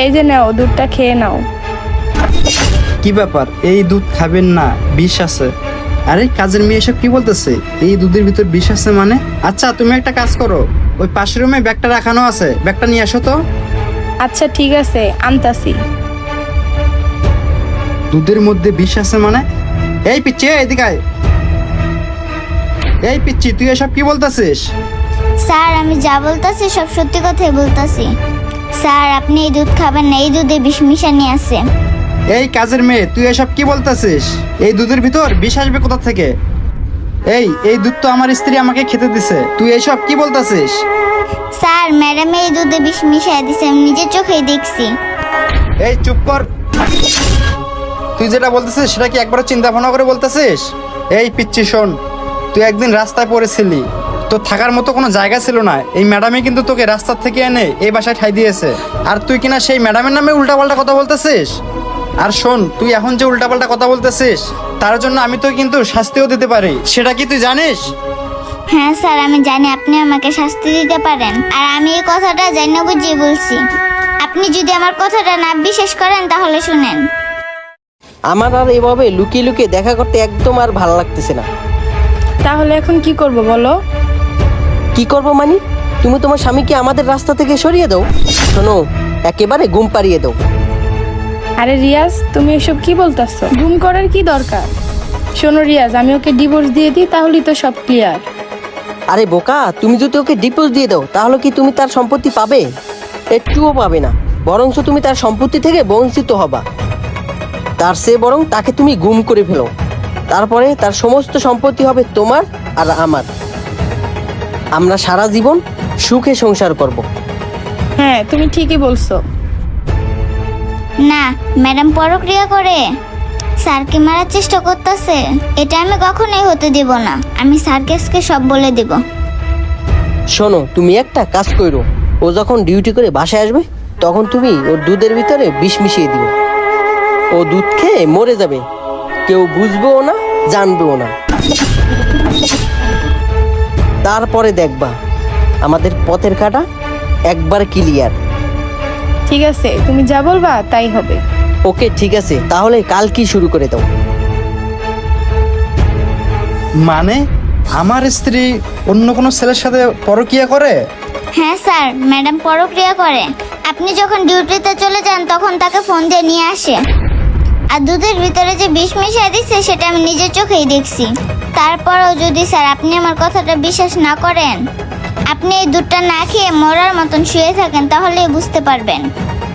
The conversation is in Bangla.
এই যে নাও, দুধটা খেয়ে নাও। কি ব্যাপার, এই দুধ খাবেন না, বিষ আছে। আরে কাজের মেয়ে এসব কি বলতেছে, এই দুধের ভিতর বিষ আছে মানে? আচ্ছা তুমি একটা কাজ করো, ওই পাশের রুমে ব্যাগটা রাখানো আছে, ব্যাগটা নিয়ে আসো তো। আচ্ছা ঠিক আছে, আনতাছি। দুধের মধ্যে বিষ আছে মানে? এই পিচ্ছি, এদিকে আয়। এই পিচ্ছি, তুই এসব কি বলতেছিস? স্যার আমি যা বলতাছি সব সত্যি কথাই বলতাছি। স্যার আপনি এই দুধ খাবেন না, এই দুধে বিষ মিশানি আছে। এই কাজের মেয়ে, তুই এসব কি বলতেছিস? এই দুধের ভিতর বিষ আসবে কোথা থেকে? এই দুধ তো আমার স্ত্রী আমাকে খেতে দিছে, তুই এসব কি বলতেছিস? স্যার ম্যাডাম এই দুধে বিষ মিশাই দিছে, আমি নিজের চোখেই দেখছি। এই চুপ কর। তুই যেটা বলতেছিস সেটা কি একবারও চিন্তা ভাবনা করে বলতেছিস? এই পিচ্ছি শোন, তুই একদিন রাস্তায় পড়েছিলি, তোর থাকার মতো কোনো জায়গা ছিল না, এই ম্যাডামই কিন্তু তোকে রাস্তার থেকে এনে এই বাসায় ঠাই দিয়েছে, আর তুই কিনা সেই ম্যাডামের নামে উল্টাপাল্টা কথা বলতেছিস। আর শোন, তুই এখন যে উল্টাপাল্টা কথা বলতেছিস তার জন্য আমি তো কিন্তু শাস্তিও দিতে পারি, সেটা কি তুই জানিস? হ্যাঁ স্যার আমি জানি আপনি আমাকে শাস্তি দিতে পারেন, আর আমি এই কথাটা জানি বুঝিয়ে বলছি। আপনি যদি আমার কথাটা না বিশ্বাস করেন তাহলে শুনেন। আমার আর এভাবে লুকিয়ে লুকিয়ে দেখা করতে একদম আর ভালো লাগতেছে না। তাহলে এখন কি করব বলো? কি করবো মানে? তুমি তোমার স্বামীকে আমাদের রাস্তা থেকে সরিয়ে দাও, শোনো একেবারে ঘুম পাড়িয়ে দাও। আরে রিয়াজ, তুমি এসব কি বলতেছো? ঘুম করার কি দরকার? শোনো রিয়াজ, আমি ওকে ডিভোর্স দিয়ে দিই, তাহলেই তো সব ক্লিয়ার। আরে বোকা, তুমি যদি ওকে ডিভোর্স দিয়ে দাও তাহলে কি তুমি তার সম্পত্তি পাবে? একটুও পাবে না, বরঞ্চ তুমি তার সম্পত্তি থেকে বঞ্চিত হবা। তার চেয়ে বরং তাকে তুমি গুম করে ফেলো, তারপরে তার সমস্ত সম্পত্তি হবে তোমার আর আমার। আমরা সারা জীবন সুখে সংসার করব। হ্যাঁ তুমি ঠিকই বলছো। না ম্যাডাম পরক্রিয়া করে স্যারকে মারার চেষ্টা করতেছে, এটা আমি কখনোই হতে দেব না। আমি স্যারকে সব বলে দেব। শোনো, তুমি একটা কাজ করো, ও যখন ডিউটি করে বাসায় আসবে তখন তুমি ওর দুধের ভিতরে বিষ মিশিয়ে দিও। ও দুধ খেয়ে মরে যাবে, কেউ বুঝবেও না জানবেও না। তারপরে দেখবা আমাদের পথের কাঁটা একবার ক্লিয়ার। ঠিক আছে, তুমি যা বলবা তাই হবে। ওকে ঠিক আছে, তাহলে কাল কি শুরু করে দাও। মানে আমার স্ত্রী অন্য কোনো ছেলের সাথে পরকীয়া করে? হ্যাঁ স্যার, ম্যাডাম পরক্রিয়া করে। আপনি যখন ডিউটিতে চলে যান তখন তাকে ফোন দিয়ে নিয়ে আসে, আর দুধের ভিতরে যে বিষ মিশিয়ে দিচ্ছে সেটা আমি নিজের চোখেই দেখছি। তারপরেও যদি স্যার আপনি আমার কথাটা বিশ্বাস না করেন, আপনি এই দুধটা না খেয়ে মরার মতন শুয়ে থাকেন, তাহলেই বুঝতে পারবেন।